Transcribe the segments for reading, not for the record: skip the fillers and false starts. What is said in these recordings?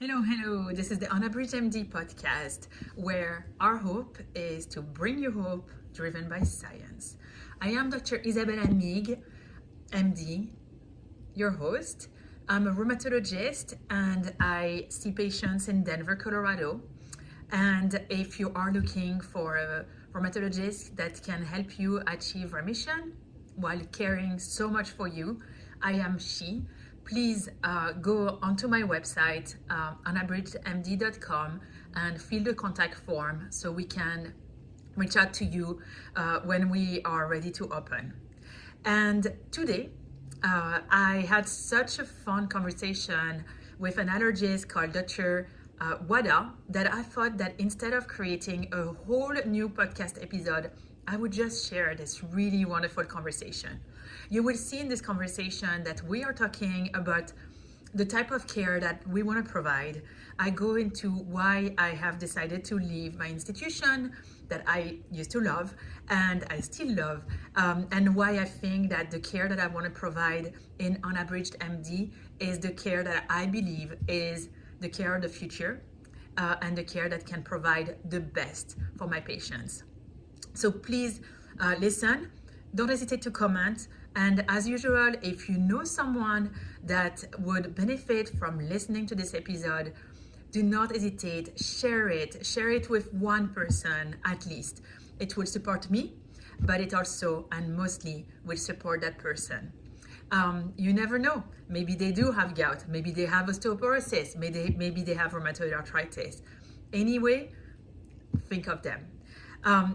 Hello. This is the UnabridgedMD podcast, where our hope is to bring you hope driven by science. I am Dr. Isabelle Amigues, MD, your host. I'm a rheumatologist and I see patients in Denver, Colorado. And if you are looking for a rheumatologist that can help you achieve remission while caring so much for you, I am she. Please go onto my website, unabridgedmd.com, and fill the contact form so we can reach out to you when we are ready to open. And today, I had such a fun conversation with an allergist called Dr. Wada that I thought that instead of creating a whole new podcast episode, I would just share this really wonderful conversation. You will see in this conversation that we are talking about the type of care that we want to provide. I go into why I have decided to leave my institution that I used to love and I still love, and why I think that the care that I want to provide in Unabridged MD is the care that I believe is the care of the future, and the care that can provide the best for my patients. So please listen, don't hesitate to comment. And as usual, if you know someone that would benefit from listening to this episode, do not hesitate, share it with one person at least. It will support me, but it also and mostly will support that person. You never know. Maybe they do have gout, maybe they have osteoporosis, maybe they have rheumatoid arthritis. Anyway, think of them.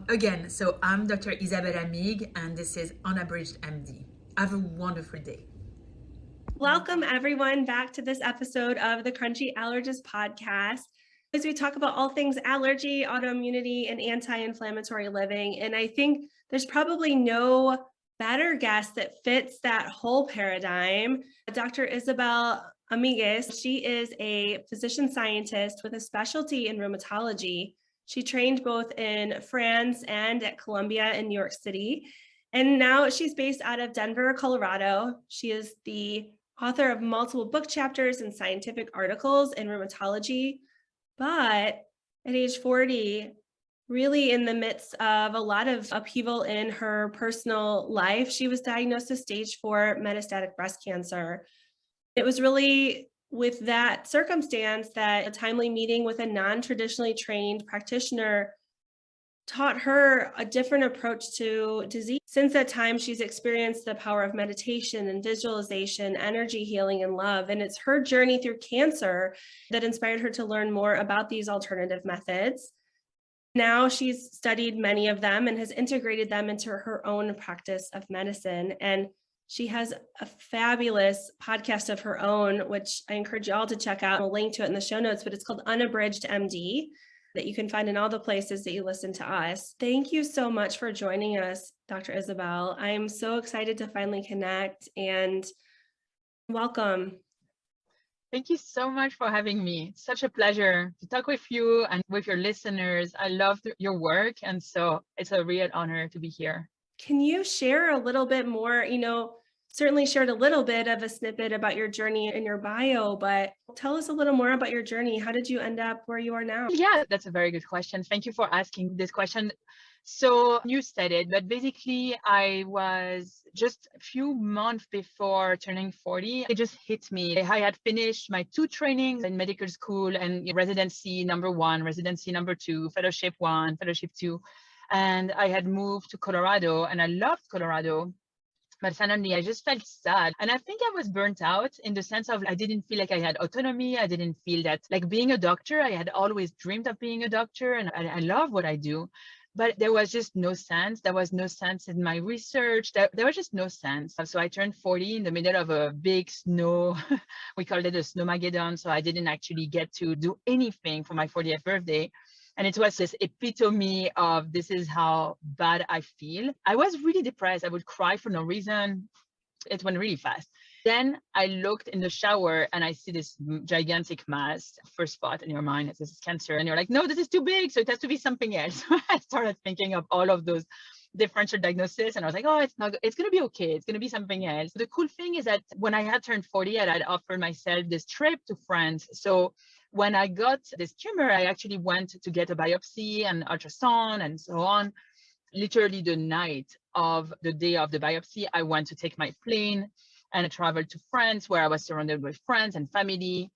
Again, so I'm Dr. Isabelle Amigues, and this is Unabridged MD. Have a wonderful day. Welcome everyone back to this episode of the Crunchy Allergist podcast, as we talk about all things allergy, autoimmunity, and anti-inflammatory living. And I think there's probably no better guest that fits that whole paradigm. Dr. Isabelle Amigues, she is a physician scientist with a specialty in rheumatology. She trained both in France and at Columbia in New York City. And now she's based out of Denver, Colorado. She is the author of multiple book chapters and scientific articles in rheumatology. But at age 40, really in the midst of a lot of upheaval in her personal life, she was diagnosed with stage 4 metastatic breast cancer. It was really with that circumstance that a timely meeting with a non-traditionally trained practitioner taught her a different approach to disease. Since that time, she's experienced the power of meditation and visualization, energy healing, and love. And it's her journey through cancer that inspired her to learn more about these alternative methods. Now she's studied many of them and has integrated them into her own practice of medicine. And she has a fabulous podcast of her own, which I encourage you all to check out. I'll link to it in the show notes, but it's called Unabridged MD, that you can find in all the places that you listen to us. Thank you so much for joining us, Dr. Isabelle. I am so excited to finally connect, and welcome. Thank you so much for having me. It's such a pleasure to talk with you and with your listeners. I love your work, and so it's a real honor to be here. Can you share a little bit more? Certainly shared a little bit of a snippet about your journey in your bio, but tell us a little more about your journey. How did you end up where you are now? Yeah, that's a very good question. Thank you for asking this question. So you said it, but basically I was just a few months before turning 40. It just hit me. I had finished my 2 trainings in medical school and residency number 1, residency number 2, fellowship 1, fellowship 2. And I had moved to Colorado and I loved Colorado. But suddenly I just felt sad. And I think I was burnt out in the sense of I didn't feel like I had autonomy. I didn't feel that like being a doctor. I had always dreamed of being a doctor and I love what I do. But there was just no sense. There was no sense in my research. There was just no sense. So I turned 40 in the middle of a big snow. We called it a snowmageddon. So I didn't actually get to do anything for my 40th birthday. And it was this epitome of this is how bad I feel. I was really depressed. I would cry for no reason. It went really fast. Then I looked in the shower and I see this gigantic mass. First thought in your mind is this is cancer. And you're like, no, this is too big. So it has to be something else. I started thinking of all of those differential diagnosis. And I was like, oh, it's going to be okay. It's going to be something else. The cool thing is that when I had turned 40, I had offered myself this trip to France. So when I got this tumor, I actually went to get a biopsy and ultrasound and so on. Literally the night of the day of the biopsy, I went to take my plane and I traveled to France, where I was surrounded with friends and family.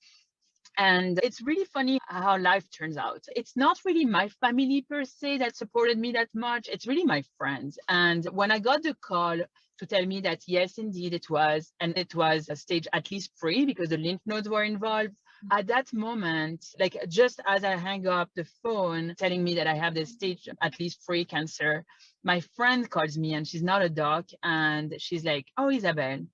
And it's really funny how life turns out. It's not really my family per se that supported me that much. It's really my friends. And when I got the call to tell me that, yes, indeed it was, and it was a stage at least 3 because the lymph nodes were involved. At that moment, like just as I hang up the phone telling me that I have this stage at least 3 cancer, my friend calls me and she's not a doc. And she's like, oh, Isabelle,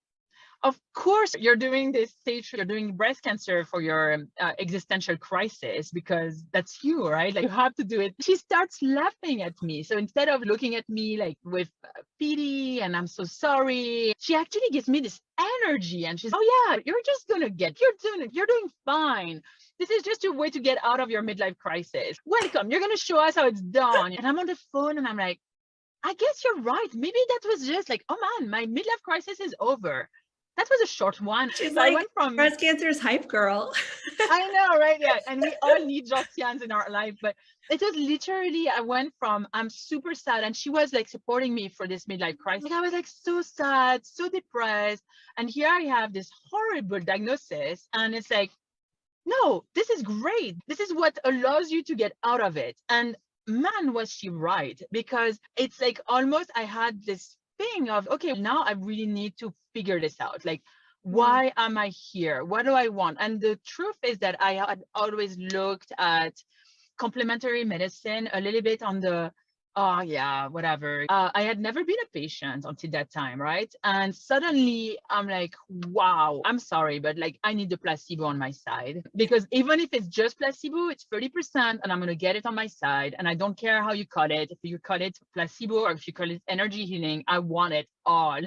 of course you're doing this stage, you're doing breast cancer for your existential crisis because that's you, right? Like you have to do it. She starts laughing at me. So instead of looking at me like with pity and I'm so sorry, she actually gives me this energy and she's, oh yeah, you're just gonna you're doing fine. This is just your way to get out of your midlife crisis. Welcome, you're gonna show us how it's done. And I'm on the phone and I'm like, I guess you're right. Maybe that was just like, oh man, my midlife crisis is over. That was a short one. She's so like, I went from breast cancer's hype girl. I know, right? Yeah. And we all need Josians in our life. But it was literally, I went from, I'm super sad. And she was like supporting me for this midlife crisis. Like, I was like so sad, so depressed. And here I have this horrible diagnosis. And it's like, no, this is great. This is what allows you to get out of it. And man, was she right? Because it's like almost I had this thing of, okay, now I really need to figure this out. Like, why am I here? What do I want? And the truth is that I had always looked at complementary medicine a little bit on the, oh yeah, whatever. I had never been a patient until that time, right? And suddenly I'm like, wow, I'm sorry, but like I need the placebo on my side, because even if it's just placebo, it's 30% and I'm going to get it on my side. And I don't care how you call it. If you call it placebo or if you call it energy healing, I want it all.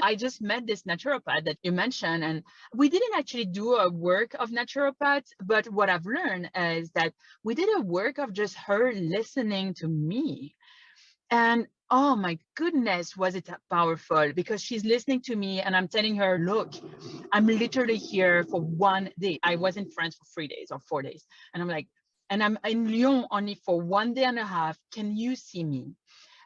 I just met this naturopath that you mentioned, and we didn't actually do a work of naturopath, but what I've learned is that we did a work of just her listening to me. And oh my goodness, was it powerful, because she's listening to me and I'm telling her, look, I'm literally here for 1 day. I was in France for 3 days or 4 days. And I'm like, and I'm in Lyon only for 1 day and a half. Can you see me?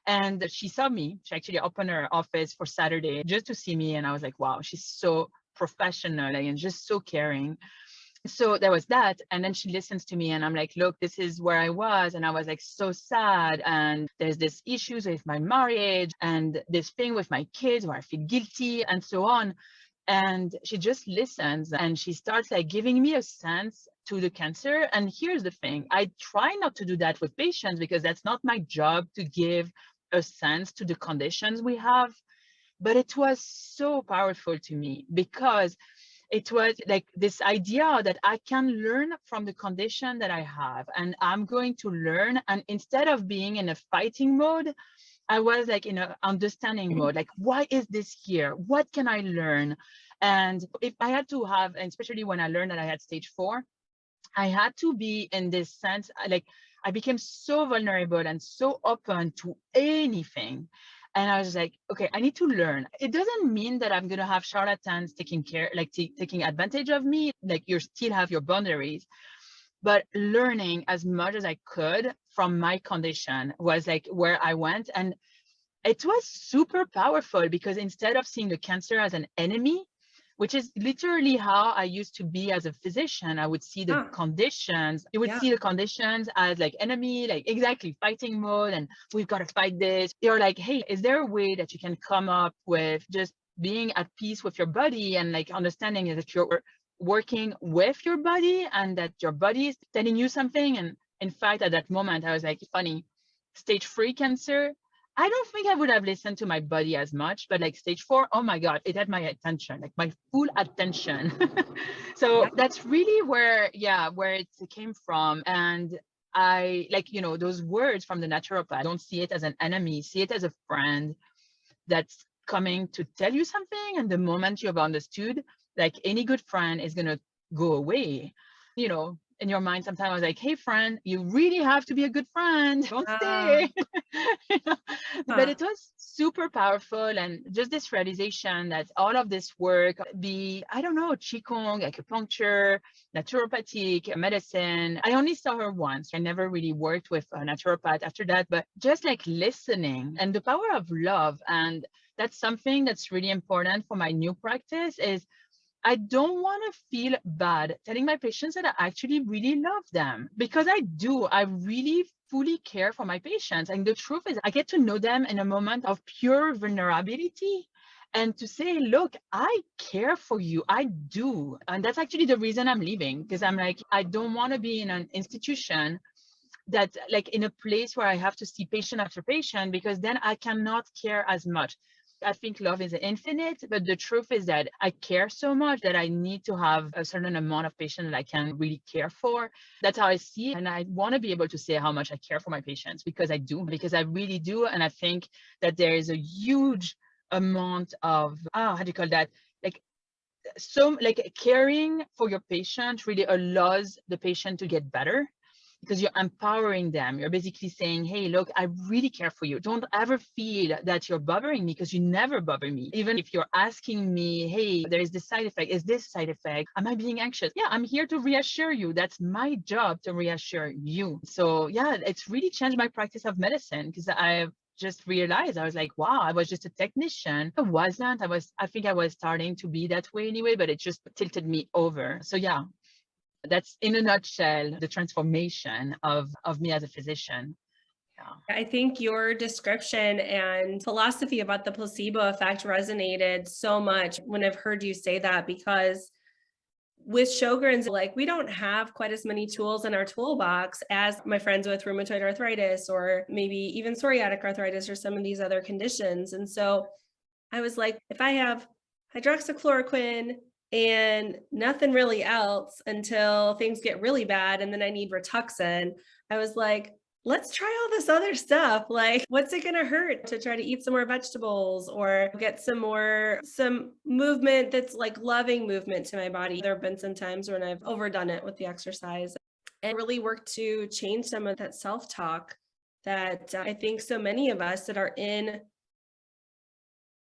And she saw me. She actually opened her office for Saturday just to see me. And I was like, wow, she's so professional and just so caring. So there was that. And then she listens to me and I'm like, look, this is where I was. And I was like, so sad. And there's this issues with my marriage and this thing with my kids where I feel guilty and so on. And she just listens and she starts like giving me a sense to the cancer. And here's the thing, I try not to do that with patients because that's not my job to give a sense to the conditions we have. But it was so powerful to me because it was like this idea that I can learn from the condition that I have, and I'm going to learn. And instead of being in a fighting mode, I was like in an understanding mode, like, why is this here? What can I learn? And if I had to have, and especially when I learned that I had stage 4, I had to be in this sense, like I became so vulnerable and so open to anything. And I was like, okay, I need to learn. It doesn't mean that I'm going to have charlatans taking care, like taking advantage of me. Like you still have your boundaries, but learning as much as I could from my condition was like where I went. And it was super powerful because instead of seeing the cancer as an enemy, which is literally how I used to be as a physician, I would see the conditions. You would see the conditions as like enemy, like exactly fighting mode, and we've got to fight this. You're like, hey, is there a way that you can come up with just being at peace with your body and like understanding that you're working with your body and that your body is telling you something? And in fact, at that moment, I was like, funny, stage 3 cancer, I don't think I would have listened to my body as much, but like stage 4, oh my God, it had my attention, like my full attention. So that's really where it came from. And I like, those words from the naturopath, don't see it as an enemy, see it as a friend that's coming to tell you something. And the moment you have understood, like any good friend is going to go away, in your mind, sometimes I was like, hey, friend, you really have to be a good friend. Don't stay. You know? But it was super powerful. And just this realization that all of this work, I don't know, Qigong, acupuncture, naturopathic medicine. I only saw her once. I never really worked with a naturopath after that, but just like listening and the power of love. And that's something that's really important for my new practice is I don't want to feel bad telling my patients that I actually really love them, because I do. I really fully care for my patients. And the truth is I get to know them in a moment of pure vulnerability and to say, look, I care for you. I do. And that's actually the reason I'm leaving, because I'm like, I don't want to be in an institution that like in a place where I have to see patient after patient, because then I cannot care as much. I think love is infinite, but the truth is that I care so much that I need to have a certain amount of patients that I can really care for. That's how I see it. And I want to be able to say how much I care for my patients, because I do, because I really do. And I think that there is a huge amount of, how do you call that? Like caring for your patient really allows the patient to get better, because you're empowering them. You're basically saying, hey, look, I really care for you. Don't ever feel that you're bothering me, because you never bother me. Even if you're asking me, hey, there is this side effect. Is this side effect? Am I being anxious? Yeah, I'm here to reassure you. That's my job, to reassure you. So yeah, it's really changed my practice of medicine, because I've just realized, I was like, wow, I was just a technician. I wasn't. I think I was starting to be that way anyway, but it just tilted me over. So yeah, that's in a nutshell the transformation of me as a physician. Yeah. I think your description and philosophy about the placebo effect resonated so much when I've heard you say that, because with Sjogren's, like, we don't have quite as many tools in our toolbox as my friends with rheumatoid arthritis, or maybe even psoriatic arthritis, or some of these other conditions. And so I was like, if I have hydroxychloroquine and nothing really else until things get really bad, and then I need Rituxan, I was like, let's try all this other stuff. Like, what's it going to hurt to try to eat some more vegetables or get some movement that's like loving movement to my body? There have been some times when I've overdone it with the exercise, and really worked to change some of that self-talk that I think so many of us that are in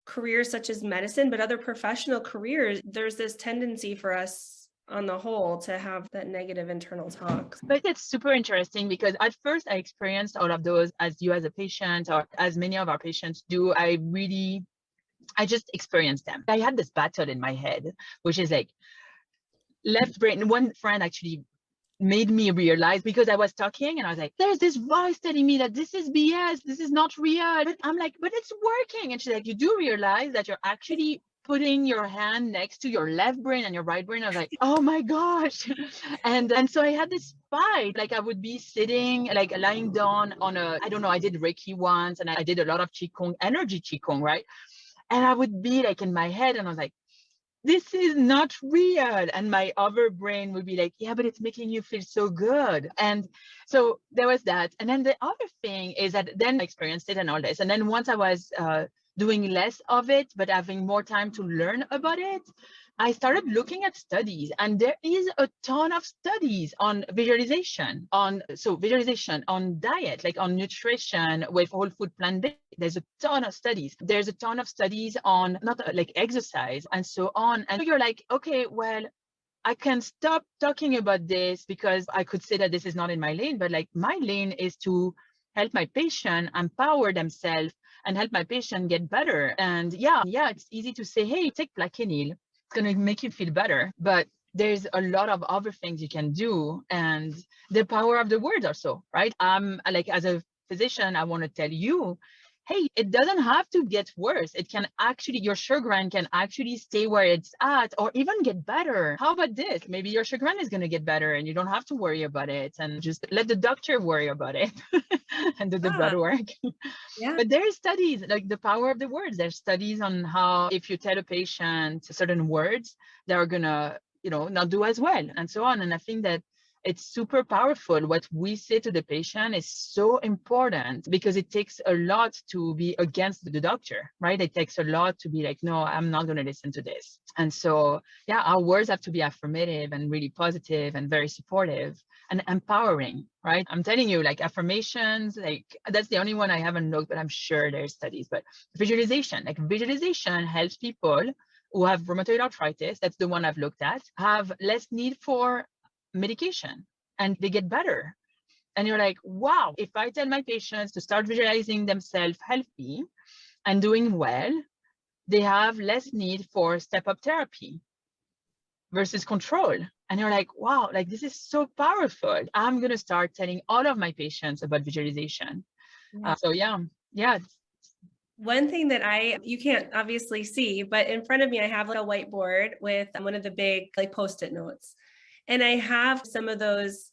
careers such as medicine, but other professional careers, there's this tendency for us on the whole to have that negative internal talk. But it's super interesting, because at first I experienced all of those as you as a patient, or as many of our patients do. I just experienced them. I had this battle in my head, which is like left brain. One friend actually made me realize, because I was talking and I was like, there's this voice telling me that this is BS, this is not real. But I'm like, but it's working. And she's like, you do realize that you're actually putting your hand next to your left brain and your right brain. I was like, oh my gosh. And so I had this fight. Like, I would be sitting, like lying down on I don't know, I did Reiki once, and I did a lot of Qigong, energy Qigong, right? And I would be like in my head, and I was like, this is not real. And my other brain would be like, yeah, but it's making you feel so good. And so there was that. And then the other thing is that then I experienced it and all this. And then once I was doing less of it, but having more time to learn about it, I started looking at studies, and there is a ton of studies on visualization, on diet, like on nutrition with whole food plant-based. There's a ton of studies. There's a ton of studies on not like exercise and so on. And you're like, okay, well, I can stop talking about this, because I could say that this is not in my lane, but like my lane is to help my patient empower themselves and help my patient get better. And yeah, it's easy to say, hey, take Plaquenil. It's going to make you feel better. But there's a lot of other things you can do. And the power of the words also, right? Like, as a physician, I want to tell you, hey, it doesn't have to get worse. It can actually, your Sjogren can actually stay where it's at, or even get better. How about this? Maybe your Sjogren is going to get better and you don't have to worry about it, and just let the doctor worry about it and do the blood work. Yeah. But there are studies, like the power of the words. There's studies on how if you tell a patient certain words, they're going to, not do as well, and so on. And I think that It's super powerful. What we say to the patient is so important because it takes a lot to be against the doctor, right? It takes a lot to be like, no, I'm not going to listen to this. And so, yeah, our words have to be affirmative and really positive and very supportive and empowering, right? I'm telling you, like affirmations, like that's the only one I haven't looked, but I'm sure there's studies. But visualization helps people who have rheumatoid arthritis, that's the one I've looked at, have less need for medication and they get better. And you're like, wow, if I tell my patients to start visualizing themselves healthy and doing well, they have less need for step-up therapy versus control. And you're like, wow, like this is so powerful. I'm going to start telling all of my patients about visualization. So yeah. One thing that you can't obviously see, but in front of me, I have like a whiteboard with one of the big like Post-it notes. And I have some of those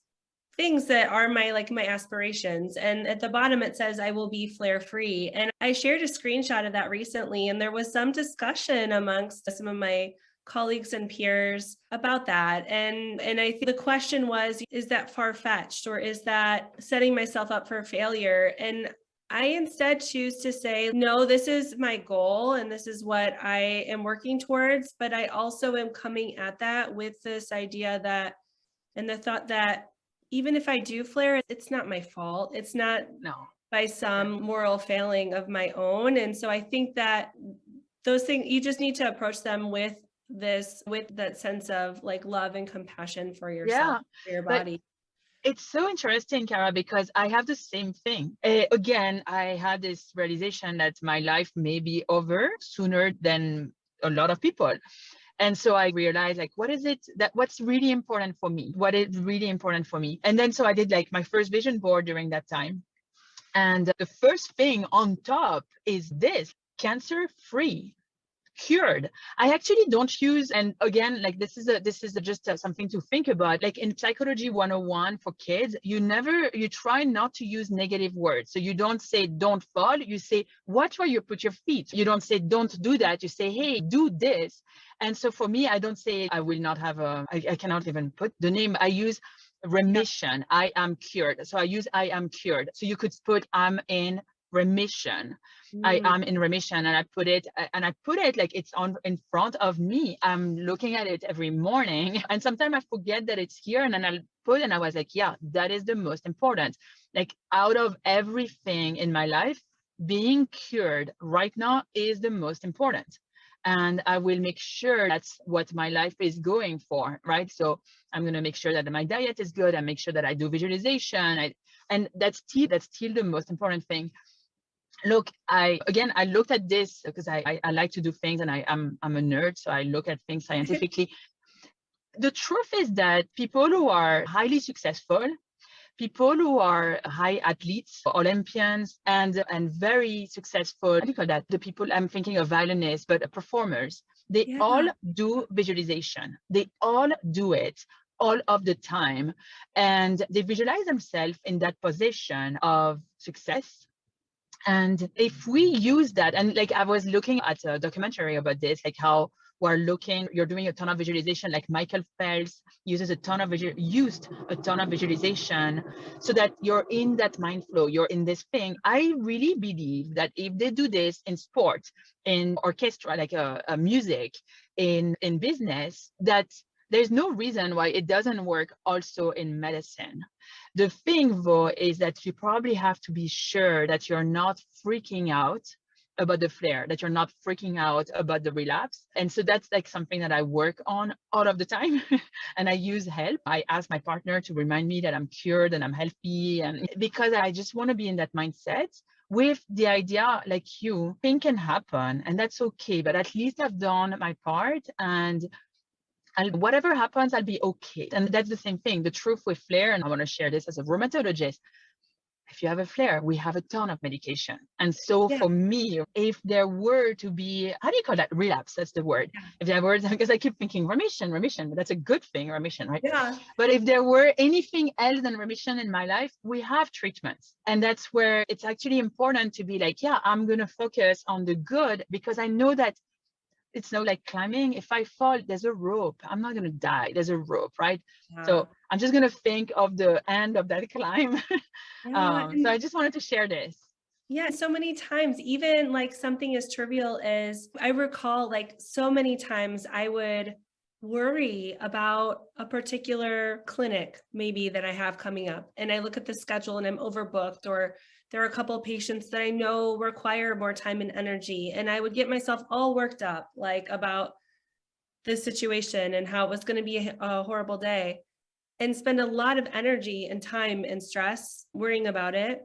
things that are my aspirations. And at the bottom, it says, I will be flare free. And I shared a screenshot of that recently. And there was some discussion amongst some of my colleagues and peers about that. And I think the question was, is that far-fetched or is that setting myself up for failure? And I instead choose to say, no, this is my goal and this is what I am working towards. But I also am coming at that with this idea that, and the thought that even if I do flare, it's not my fault. It's not by some moral failing of my own. And so I think that those things, you just need to approach them with that sense of like love and compassion for yourself, for your body. It's so interesting, Kara, because I have the same thing. Again, I had this realization that my life may be over sooner than a lot of people. And so I realized like, what's really important for me? What is really important for me? And then so I did like my first vision board during that time. And the first thing on top is this: cancer-free. Cured. I actually don't use, and again, like this is just something to think about. Like in Psychology 101 for kids, you try not to use negative words. So you don't say don't fall, you say watch where you put your feet. You don't say don't do that, you say hey, do this. And so for me, I don't say I will not have I cannot even put the name. I use remission. I am cured. So I use I am cured. So you could put I'm in remission. I am in remission, and I put it like it's on in front of me. I'm looking at it every morning, and sometimes I forget that it's here, and then I'll put, and I was like, yeah, that is the most important. Like out of everything in my life, being cured right now is the most important. And I will make sure that's what my life is going for, right? So I'm going to make sure that my diet is good. I make sure that I do visualization. And that's still the most important thing. Look, I looked at this because I like to do things, and I'm a nerd, so I look at things scientifically. The truth is that people who are highly successful, people who are high athletes, Olympians, and very successful, what do you call that? The people, I'm thinking of violinists, but performers, they all do visualization. They all do it all of the time. And they visualize themselves in that position of success. And if we use that, and like I was looking at a documentary about this, like how you're doing a ton of visualization, like Michael Phelps used a ton of visualization so that you're in that mind flow, you're in this thing. I really believe that if they do this in sport, in orchestra, like a music, in business, that there's no reason why it doesn't work also in medicine. The thing, though, is that you probably have to be sure that you're not freaking out about the flare, that you're not freaking out about the relapse. And so that's like something that I work on all of the time. And I use help. I ask my partner to remind me that I'm cured and I'm healthy. And because I just want to be in that mindset with the idea, like things can happen and that's okay. But at least I've done my part, and whatever happens, I'll be okay. And that's the same thing. The truth with flare, and I want to share this as a rheumatologist, if you have a flare, we have a ton of medication. And so for me, if there were to be, how do you call that? Relapse, that's the word. If there were, because I keep thinking remission, but that's a good thing, remission, right? Yeah. But if there were anything else than remission in my life, we have treatments. And that's where it's actually important to be like, yeah, I'm going to focus on the good, because I know that it's no like climbing. If I fall, there's a rope. I'm not going to die. There's a rope, right? Yeah. So I'm just going to think of the end of that climb. Yeah, So I just wanted to share this. yeah, so many times, even like something as trivial as I recall, like so many times I would worry about a particular clinic maybe that I have coming up. And I look at the schedule and I'm overbooked, or there are a couple of patients that I know require more time and energy. And I would get myself all worked up like about this situation and how it was going to be a horrible day, and spend a lot of energy and time and stress worrying about it.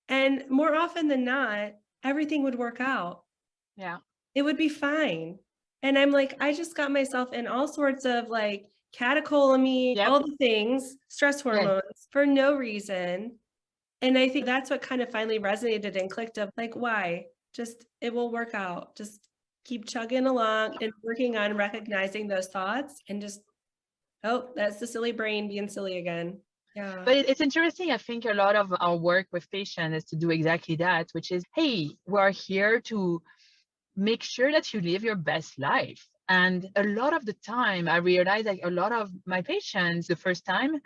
And more often than not, everything would work out. Yeah. It would be fine. And I'm like, I just got myself in all sorts of like catecholamine, Yep. all the things, stress hormones for no reason. And I think that's what kind of finally resonated and clicked of like, why? Just, it will work out. Just keep chugging along and working on recognizing those thoughts and just, oh, that's the silly brain being silly again. Yeah. But it's interesting. I think a lot of our work with patients is to do exactly that, which is, hey, we're here to make sure that you live your best life. And a lot of the time, I realize like a lot of my patients the first time,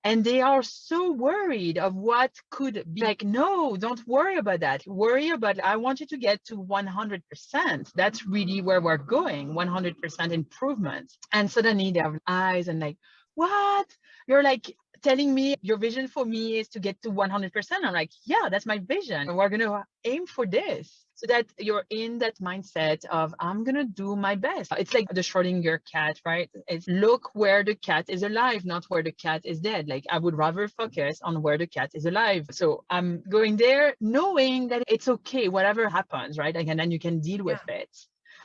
and they are so worried of what could be like, no, don't worry about that. Worry about, I want you to get to 100%. That's really where we're going, 100% improvement. And suddenly they have eyes and like, what? You're like telling me your vision for me is to get to 100%. I'm like, yeah, that's my vision. And we're going to aim for this. So that you're in that mindset of, I'm going to do my best. It's like the Schrodinger cat, right? It's look where the cat is alive, not where the cat is dead. Like I would rather focus on where the cat is alive. So I'm going there knowing that it's okay, whatever happens, right? Like, and then you can deal with it.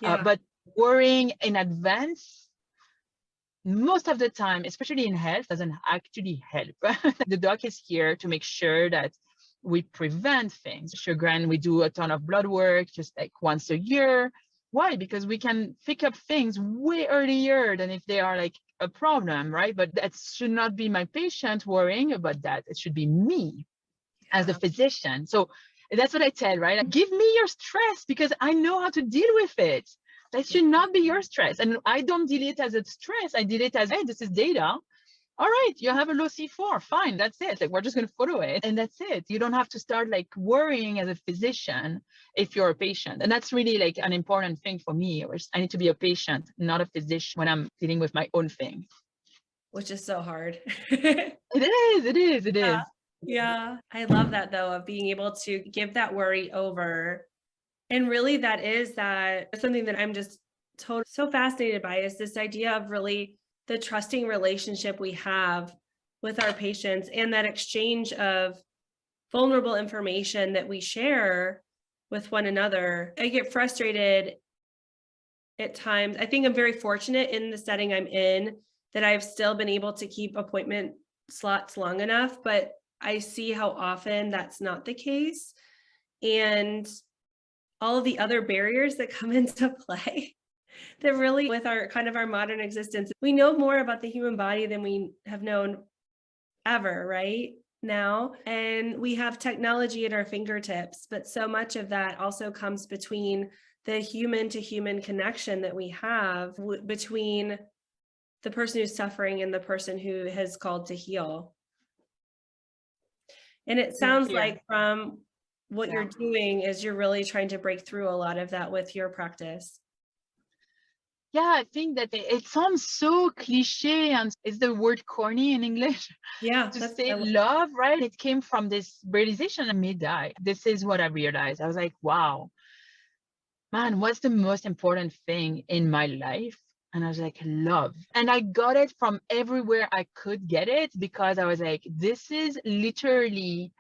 Yeah. But worrying in advance, most of the time, especially in health, doesn't actually help. The doc is here to make sure that we prevent things. Sjogren, we do a ton of blood work just like once a year. Why? Because we can pick up things way earlier than if they are like a problem, right? But that should not be my patient worrying about that. It should be me as a physician. So that's what I tell, right? Like, give me your stress because I know how to deal with it. That should not be your stress. And I don't deal it as a stress. I deal it as, hey, this is data. All right, you have a low C4, fine, that's it. Like, we're just going to follow it and that's it. You don't have to start like worrying as a physician if you're a patient. And that's really like an important thing for me, which I need to be a patient, not a physician when I'm dealing with my own thing. Which is so hard. It is. Yeah. I love that though, of being able to give that worry over. And really that is something that I'm just so fascinated by, is this idea of really the trusting relationship we have with our patients and that exchange of vulnerable information that we share with one another. I get frustrated at times. I think I'm very fortunate in the setting I'm in that I've still been able to keep appointment slots long enough, but I see how often that's not the case. And all of the other barriers that come into play that really with our kind of our modern existence, we know more about the human body than we have known ever, right? Now, and we have technology at our fingertips, but so much of that also comes between the human to human connection that we have between the person who's suffering and the person who has called to heal. And it sounds like from what you're doing is you're really trying to break through a lot of that with your practice. Yeah, I think that it sounds so cliche, and is the word corny in English? Yeah. To say love, right? It came from this realization I made that this is what I realized. I was like, wow, man, what's the most important thing in my life? And I was like, love. And I got it from everywhere I could get it because I was like, this is literally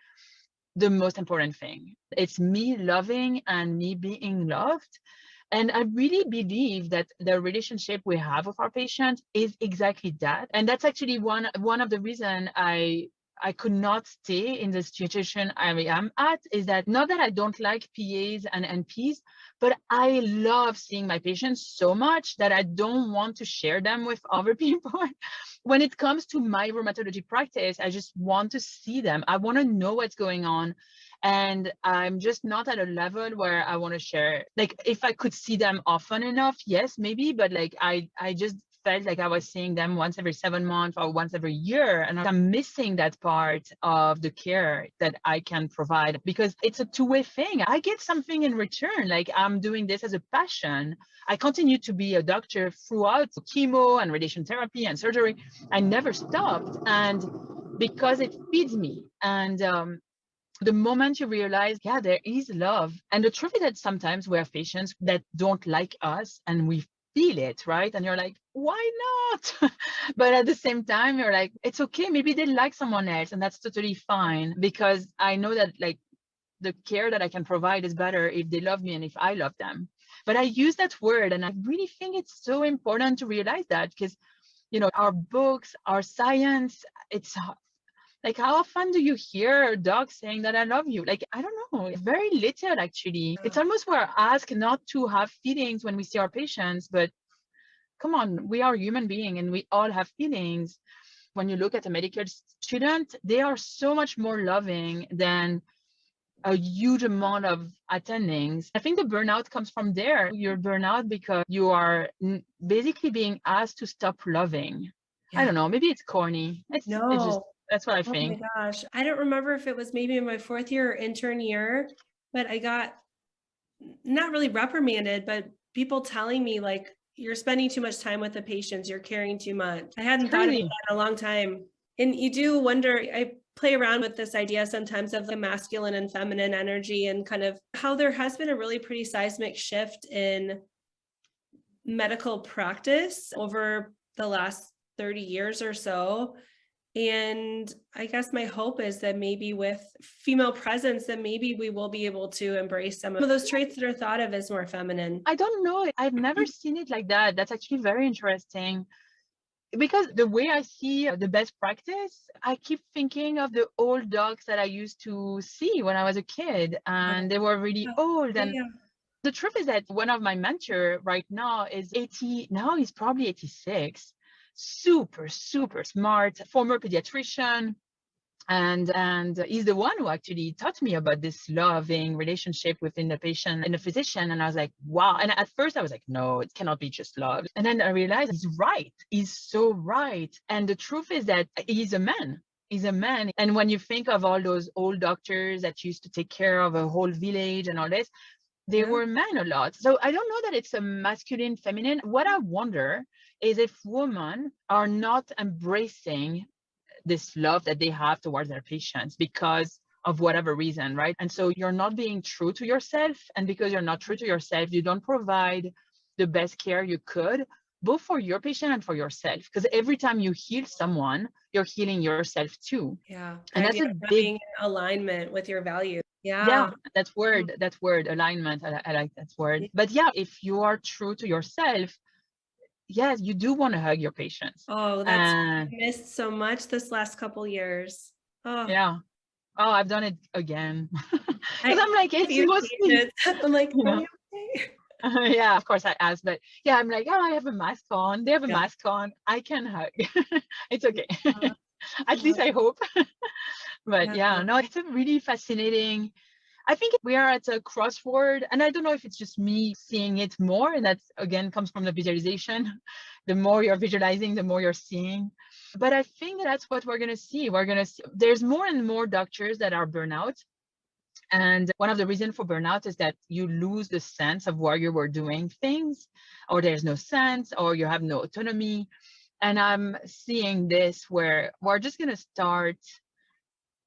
the most important thing. It's me loving and me being loved. And I really believe that the relationship we have with our patient is exactly that. And that's actually one of the reasons I I could not stay in the situation I am at is that not that I don't like PAs and NPs, but I love seeing my patients so much that I don't want to share them with other people. When it comes to my rheumatology practice, I just want to see them. I want to know what's going on. And I'm just not at a level where I want to share. Like, if I could see them often enough, yes, maybe, but like I just felt like I was seeing them once every 7 months or once every year. And I'm missing that part of the care that I can provide, because it's a two-way thing. I get something in return. Like, I'm doing this as a passion. I continue to be a doctor throughout chemo and radiation therapy and surgery. I never stopped. And because it feeds me. And the moment you realize, yeah, there is love. And the truth is that sometimes we have patients that don't like us and we feel it, right? And you're like, why not? But at the same time, you're like, it's okay. Maybe they like someone else, and that's totally fine, because I know that like the care that I can provide is better if they love me and if I love them. But I use that word, and I really think it's so important to realize that, because, you know, our books, our science, it's like, how often do you hear a dog saying that I love you? Like, I don't know, very little actually. It's almost we're asked not to have feelings when we see our patients, but come on, we are human beings and we all have feelings. When you look at a medical student, they are so much more loving than a huge amount of attendings. I think the burnout comes from there. You're burnout because you are basically being asked to stop loving. Yeah. I don't know, maybe it's corny. It's just, that's what I think. Oh my gosh. I don't remember if it was maybe in my 4th year or intern year, but I got not really reprimanded, but people telling me like, you're spending too much time with the patients, you're caring too much. I hadn't thought about that in a long time. And you do wonder, I play around with this idea sometimes of the masculine and feminine energy, and kind of how there has been a really pretty seismic shift in medical practice over the last 30 years or so. And I guess my hope is that maybe with female presence, that maybe we will be able to embrace some of those traits that are thought of as more feminine. I don't know. I've never seen it like that. That's actually very interesting. Because the way I see the best practice, I keep thinking of the old dogs that I used to see when I was a kid, and they were really old. And the truth is that one of my mentors right now is 80, now he's probably 86. Super, super smart, former pediatrician. And he's the one who actually taught me about this loving relationship within the patient and the physician. And I was like, wow. And at first I was like, no, it cannot be just love. And then I realized he's right. He's so right. And the truth is that he's a man. He's a man. And when you think of all those old doctors that used to take care of a whole village and all this, they were men a lot. So I don't know that it's a masculine, feminine. What I wonder is if women are not embracing this love that they have towards their patients because of whatever reason, right? And so you're not being true to yourself. And because you're not true to yourself, you don't provide the best care you could, both for your patient and for yourself. Because every time you heal someone, you're healing yourself too. Yeah. And that's a big alignment with your values. Yeah, that word, alignment. I like that word. But yeah, if you are true to yourself, yes, you do want to hug your patients. Oh, that's missed so much this last couple years. Oh. Yeah. Oh, I've done it again. Because I'm like, it's mostly. I'm like, you know, okay? Yeah, of course I asked, but yeah, I'm like, oh, I have a mask on. They have a mask on. I can hug. It's okay. At least I hope. But yeah, no, it's a really fascinating. I think we are at a crossroad, and I don't know if it's just me seeing it more, and that again comes from the visualization. The more you're visualizing, the more you're seeing. But I think that's what we're going to see. We're going to see there's more and more doctors that are burnout. And one of the reasons for burnout is that you lose the sense of where you were doing things, or there's no sense, or you have no autonomy. And I'm seeing this where we're just going to start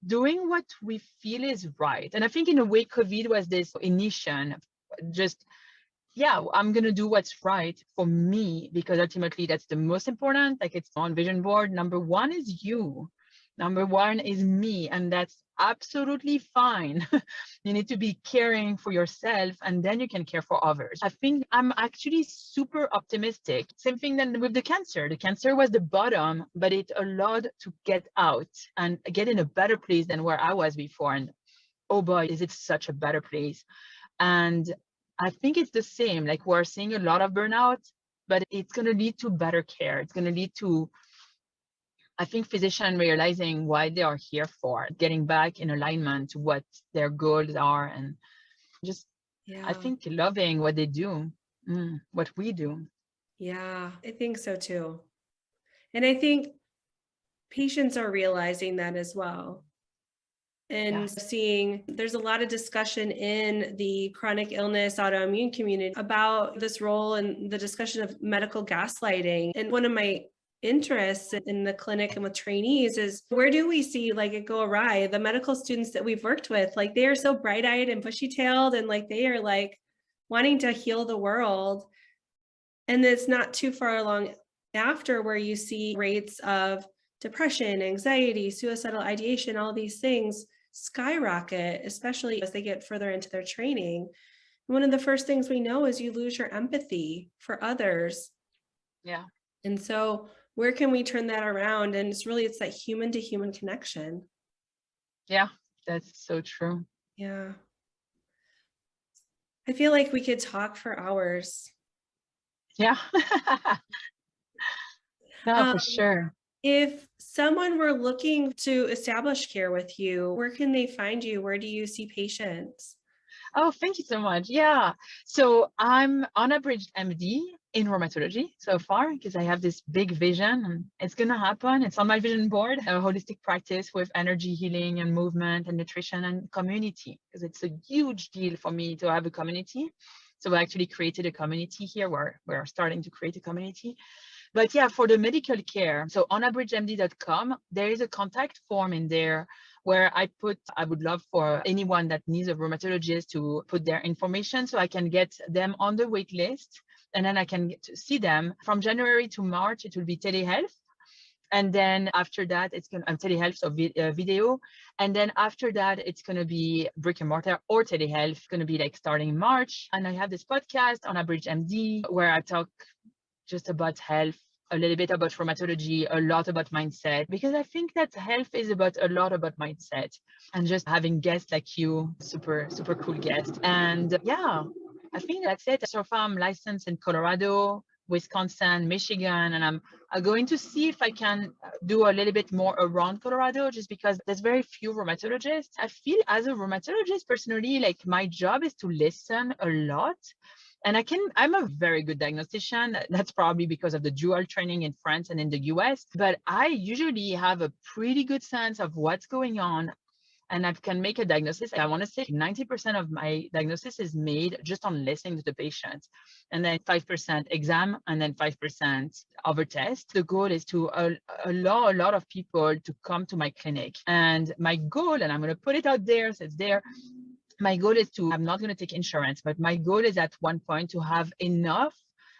doing what we feel is right. And I think in a way, COVID was this initiation, just, yeah, I'm going to do what's right for me, because ultimately that's the most important. Like, it's on vision board. Number one is you. Number one is me. And that's absolutely fine. You need to be caring for yourself, and then you can care for others. I think I'm actually super optimistic. Same thing than with the cancer. The cancer was the bottom, but it allowed to get out and get in a better place than where I was before. And oh boy, is it such a better place. And I think it's the same. Like, we're seeing a lot of burnout, but it's going to lead to better care. It's going to lead to, I think, physicians realizing why they are here for, getting back in alignment to what their goals are, and just, I think, loving what they do, what we do. Yeah, I think so too. And I think patients are realizing that as well. And seeing there's a lot of discussion in the chronic illness autoimmune community about this role and the discussion of medical gaslighting. And one of my interests in the clinic and with trainees is, where do we see like it go awry? The medical students that we've worked with, like, they are so bright-eyed and bushy-tailed, and like they are like wanting to heal the world. And it's not too far along after where you see rates of depression, anxiety, suicidal ideation, all these things skyrocket, especially as they get further into their training. One of the first things we know is you lose your empathy for others. Yeah. And so where can we turn that around? And it's that human to human connection. Yeah, that's so true. Yeah. I feel like we could talk for hours. Yeah. No, for sure. If someone were looking to establish care with you, where can they find you? Where do you see patients? Oh, thank you so much. Yeah. So I'm UnabridgedMD in rheumatology so far, because I have this big vision and it's going to happen. It's on my vision board, a holistic practice with energy healing and movement and nutrition and community, because it's a huge deal for me to have a community. So we actually created a community here where we're starting to create a community. But yeah, for the medical care, so on UnabridgedMD.com, there is a contact form in there where I would love for anyone that needs a rheumatologist to put their information so I can get them on the wait list. And then I can get to see them from January to March. It will be telehealth. And then after that, it's going to telehealth, so video. And then after that, it's going to be brick and mortar or telehealth. It's going to be like starting in March. And I have this podcast on UnabridgedMD where I talk just about health, a little bit about rheumatology, a lot about mindset, because I think that health is a lot about mindset, and just having guests like you, super, super cool guests. And yeah, I think that's it. So far, I'm licensed in Colorado, Wisconsin, Michigan, and I'm going to see if I can do a little bit more around Colorado, just because there's very few rheumatologists. I feel as a rheumatologist personally, like my job is to listen a lot. And I'm a very good diagnostician. That's probably because of the Jewell training in France and in the US. But I usually have a pretty good sense of what's going on, and I can make a diagnosis. I want to say 90% of my diagnosis is made just on listening to the patient, and then 5% exam, and then 5% over test. The goal is to allow a lot of people to come to my clinic. And my goal, and I'm going to put it out there, so it's there, my goal is I'm not going to take insurance, but my goal is at one point to have enough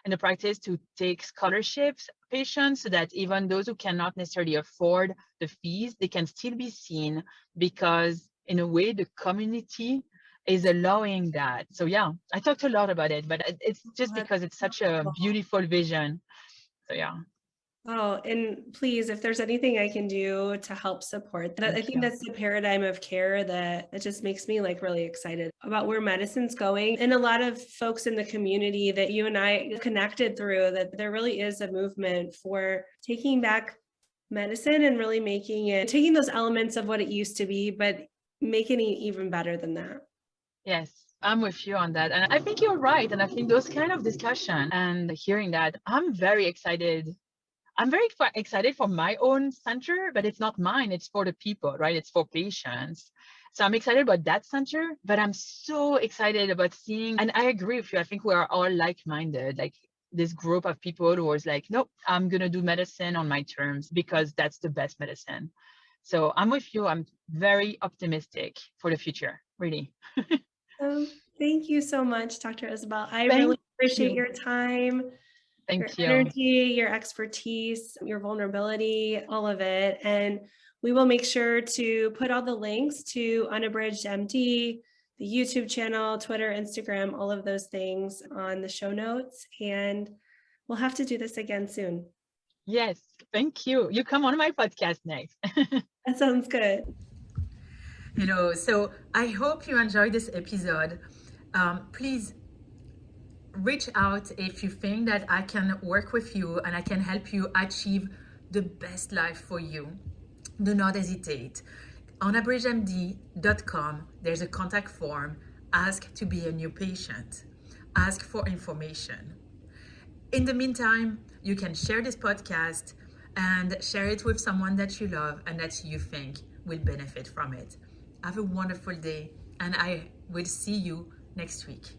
in the practice to take scholarships patients, so that even those who cannot necessarily afford the fees, they can still be seen, because in a way, the community is allowing that. So yeah, I talked a lot about it, but it's just because it's such a beautiful vision. So yeah. Oh, and please, if there's anything I can do to help support that, I think that's the paradigm of care that it just makes me like really excited about where medicine's going. And a lot of folks in the community that you and I connected through, that there really is a movement for taking back medicine and really taking those elements of what it used to be, but making it even better than that. Yes, I'm with you on that. And I think you're right. And I think those kind of discussion and hearing that, I'm very excited. I'm very excited for my own center, but it's not mine. It's for the people, right? It's for patients. So I'm excited about that center, but I'm so excited about seeing, and I agree with you. I think we are all like-minded, like this group of people who was like, nope, I'm going to do medicine on my terms because that's the best medicine. So I'm with you. I'm very optimistic for the future, really. Thank you so much, Dr. Isabelle. I really appreciate your time. Thank your you. energy, your expertise, your vulnerability, all of it. And we will make sure to put all the links to UnabridgedMD, the YouTube channel, Twitter, Instagram, all of those things on the show notes. And we'll have to do this again soon. Yes, thank you. You come on my podcast next. That sounds good. So I hope you enjoyed this episode. Please reach out if you think that I can work with you and I can help you achieve the best life for you. Do not hesitate. On UnabridgedMD.com, there's a contact form. Ask to be a new patient. Ask for information. In the meantime, you can share this podcast and share it with someone that you love and that you think will benefit from it. Have a wonderful day, and I will see you next week.